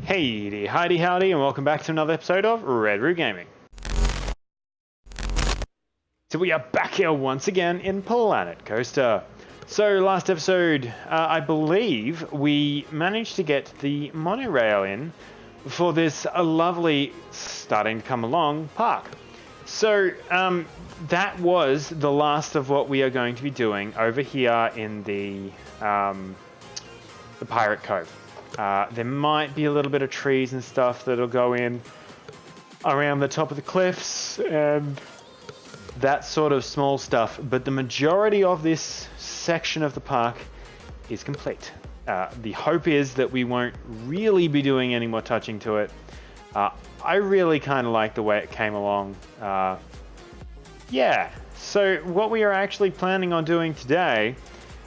Hey, howdy, howdy, and welcome back to another episode of Red Root Gaming. So we are back here once again in Planet Coaster. So last episode, I believe we managed to get the monorail in for this lovely, starting to come along, park. So that was the last of what we are going to be doing over here in the Pirate Cove. There might be a little bit of trees and stuff that'll go in around the top of the cliffs and that sort of small stuff, but the majority of this section of the park is complete. The hope is that we won't really be doing any more touching to it. I really kind of like the way it came along. Yeah, so what we are actually planning on doing today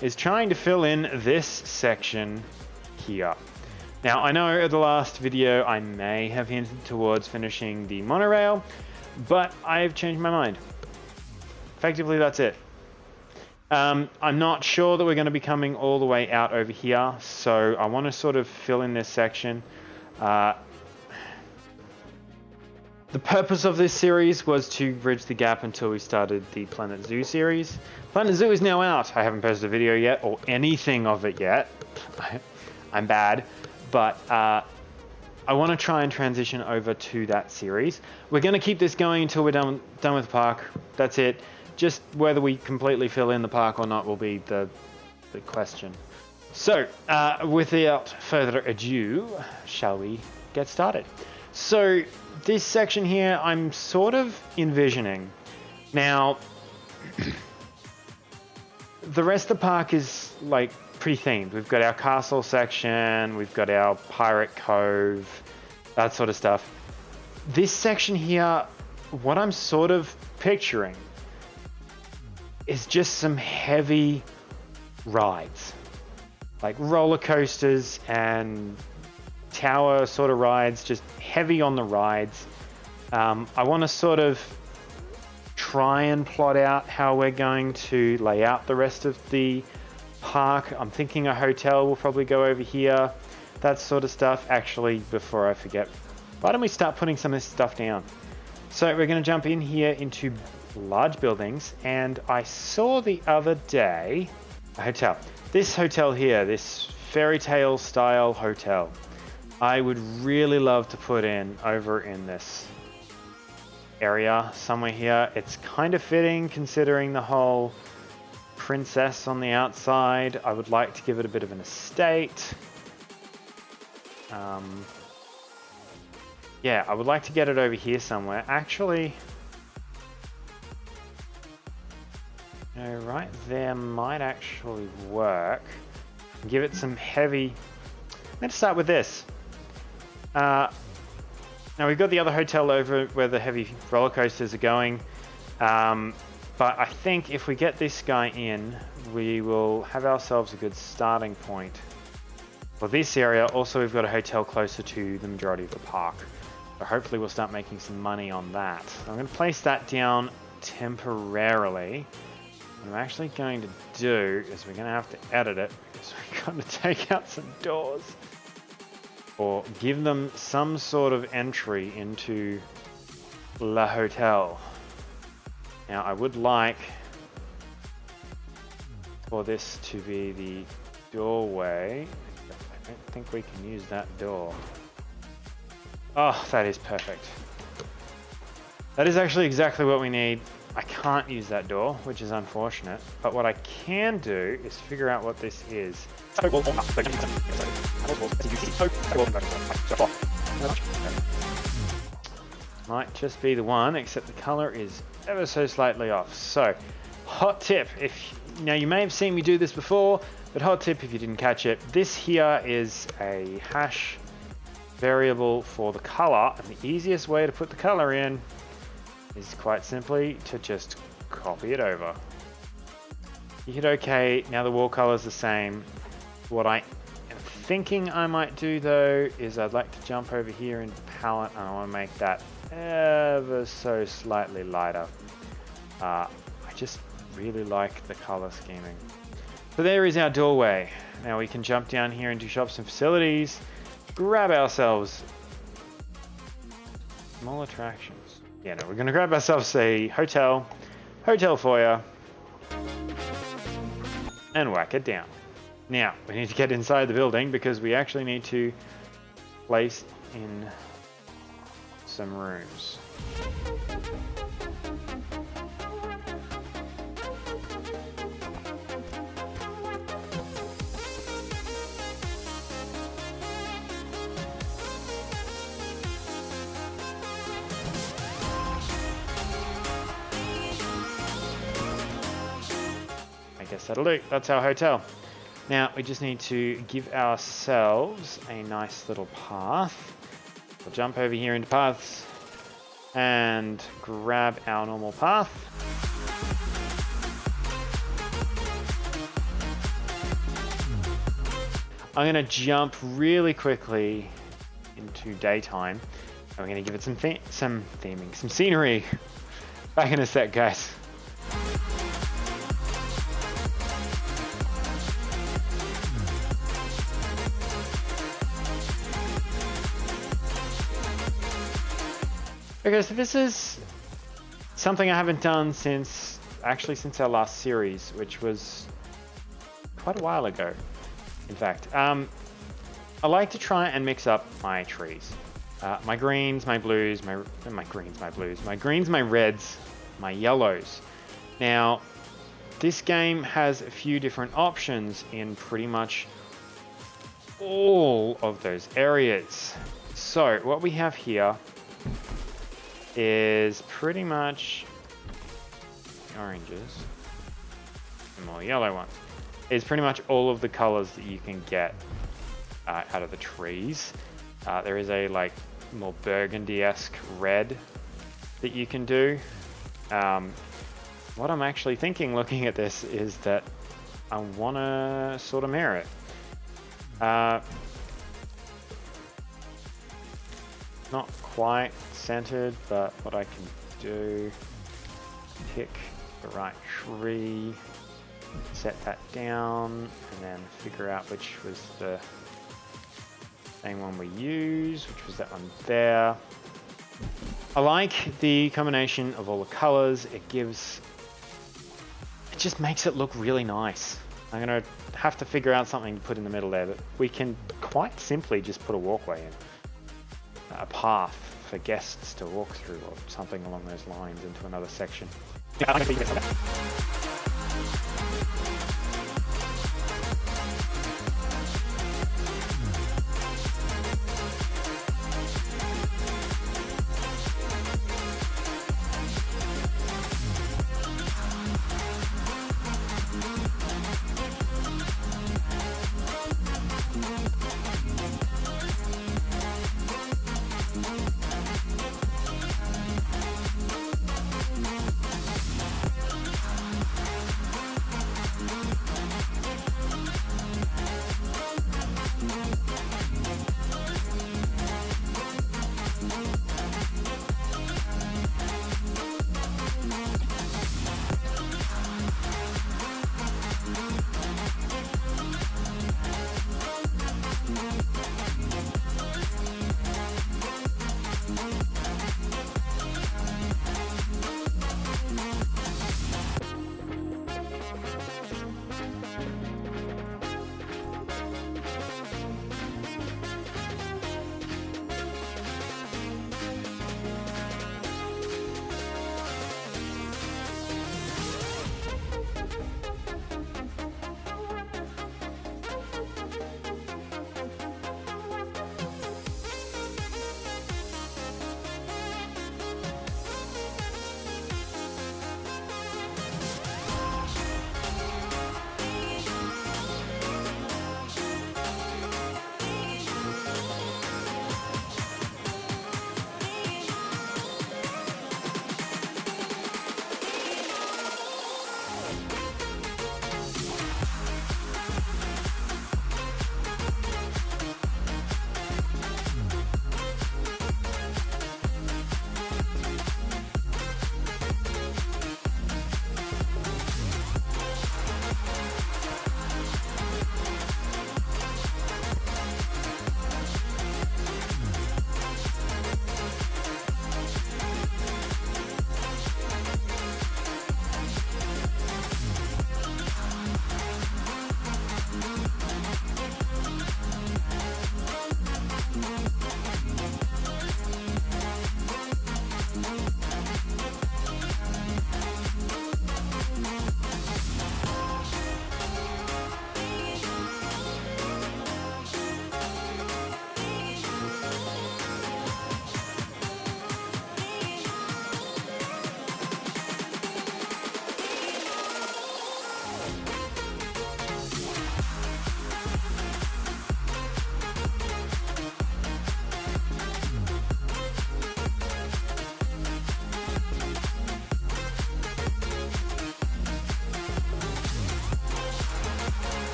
is trying to fill in this section here. Now, I know in the last video I may have hinted towards finishing the monorail, but I've changed my mind. Effectively, that's it. I'm not sure that we're going to be coming all the way out over here, so I want to sort of fill in this section. The purpose of this series was to bridge the gap until we started the Planet Zoo series. Planet Zoo is now out. I haven't posted a video yet, or anything of it yet. I'm bad. But I want to try and transition over to that series. We're going to keep this going until we're done with the park. That's it. Just whether we completely fill in the park or not will be the question. So, without further ado, shall we get started? So, this section here, I'm sort of envisioning. Now, the rest of the park is like pretty themed. We've got our castle section, we've got our pirate cove, that sort of stuff. This section here, what I'm sort of picturing is just some heavy rides, like roller coasters and tower sort of rides, just heavy on the rides. I want to sort of try and plot out how we're going to lay out the rest of the park. I'm thinking a hotel will probably go over here, that sort of stuff. Actually, before I forget, why don't we start putting some of this stuff down? So we're going to jump in here into large buildings, and I saw the other day a hotel. This hotel here, this fairy tale style hotel, I would really love to put in over in this area somewhere here. It's kind of fitting considering the whole princess on the outside. I would like to give it a bit of an estate. Yeah, I would like to get it over here somewhere. Actually, right there might actually work. Give it some heavy... Let's start with this. Now we've got the other hotel over where the heavy roller coasters are going. But I think if we get this guy in, we will have ourselves a good starting point for this area. Also, we've got a hotel closer to the majority of the park. So hopefully we'll start making some money on that. So I'm going to place that down temporarily. What I'm actually going to do is we're going to have to edit it because we're going to take out some doors or give them some sort of entry into La Hotel. Now, I would like for this to be the doorway. I don't think we can use that door. Oh, that is perfect. That is actually exactly what we need. I can't use that door, which is unfortunate. But what I can do is figure out what this is. Might just be the one, except the color is ever so slightly off. So, hot tip, now you may have seen me do this before, but hot tip if you didn't catch it, this here is a hash variable for the color, and the easiest way to put the color in is quite simply to just copy it over. You hit OK, now the wall color is the same. What I am thinking I might do though is I'd like to jump over here into palette, and I want to make that ever so slightly lighter. I just really like the color scheming. So there is our doorway. Now we can jump down here into shops and facilities, grab ourselves small attractions. Yeah, no, we're gonna grab ourselves a hotel foyer, and whack it down. Now, we need to get inside the building because we actually need to place in some rooms. I guess that'll do. That's our hotel. Now, we just need to give ourselves a nice little path. We'll jump over here into paths and grab our normal path. I'm going to jump really quickly into daytime. And we're going to give it some theming, some scenery. Back in a sec, guys. Okay, so this is something I haven't done since our last series, which was quite a while ago, in fact. I like to try and mix up my trees. My greens, my blues, my greens, my reds, my yellows. Now, this game has a few different options in pretty much all of those areas. So, what we have here is pretty much oranges, and more yellow ones. Is pretty much all of the colors that you can get out of the trees. There is a like more burgundy-esque red that you can do. What I'm actually thinking looking at this is that I want to sort of mirror it. Not quite centered, but what I can do, pick the right tree, set that down, and then figure out which was the same one we used, which was that one there. I like the combination of all the colors. It just makes it look really nice. I'm gonna have to figure out something to put in the middle there, but we can quite simply just put a walkway in. A path for guests to walk through or something along those lines into another section.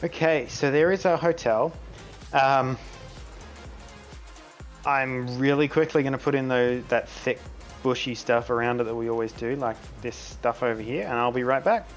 Okay, so there is our hotel. I'm really quickly going to put in that thick bushy stuff around it that we always do, like this stuff over here, and I'll be right back.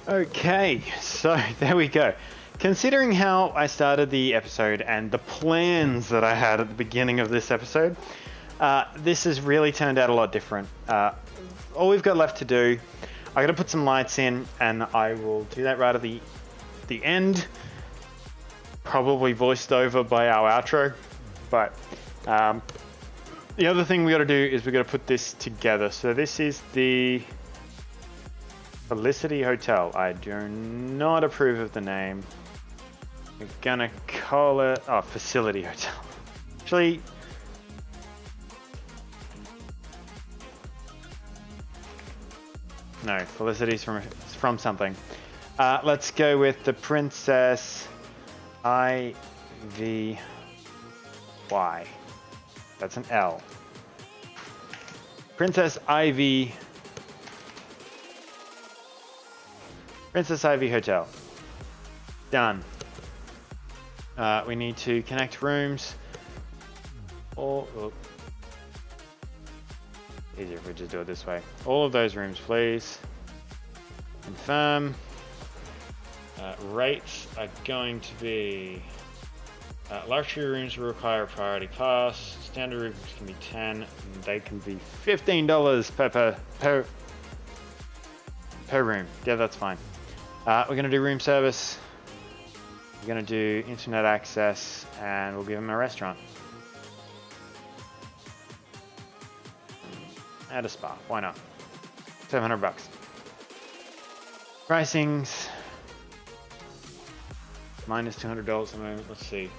Okay, so there we go. Considering how I started the episode and the plans that I had at the beginning of this episode, this has really turned out a lot different. All we've got left to do, I got to put some lights in, and I will do that right at the end, probably voiced over by our outro. But the other thing we got to do is we got to put this together. So this is the Felicity Hotel. I do not approve of the name. We're gonna call it Facility Hotel. Actually, no, Felicity's from something. Let's go with the Princess Ivy. That's an L. Princess Ivy Hotel. Done. We need to connect rooms. Easier if we just do it this way. All of those rooms, please. Confirm. Rates are going to be... luxury rooms will require a priority pass. Standard rooms can be 10. And they can be $15 per room. Yeah, that's fine. We're going to do room service. We're going to do internet access, and we'll give them a restaurant. And a spa. Why not? $700. Pricings. Minus $200 at the moment. Let's see.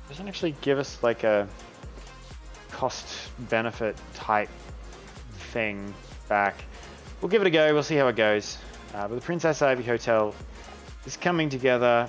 Doesn't actually give us like a cost benefit type thing back. We'll give it a go. We'll see how it goes. But the Princess Ivy Hotel is coming together.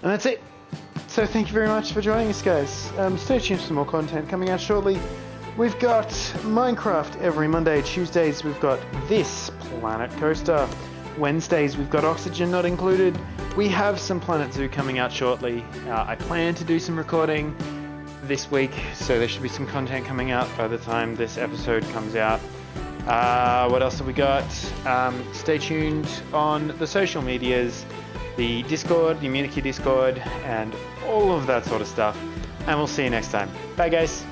And that's it. So thank you very much for joining us, guys. Stay tuned for some more content coming out shortly. We've got Minecraft every Monday. Tuesdays we've got this Planet Coaster. Wednesdays we've got Oxygen Not Included. We have some Planet Zoo coming out shortly. I plan to do some recording this week, so there should be some content coming out by the time this episode comes out. What else have we got? Stay tuned on the social medias, the Discord, the Immunity Discord, and all of that sort of stuff. And we'll see you next time. Bye, guys.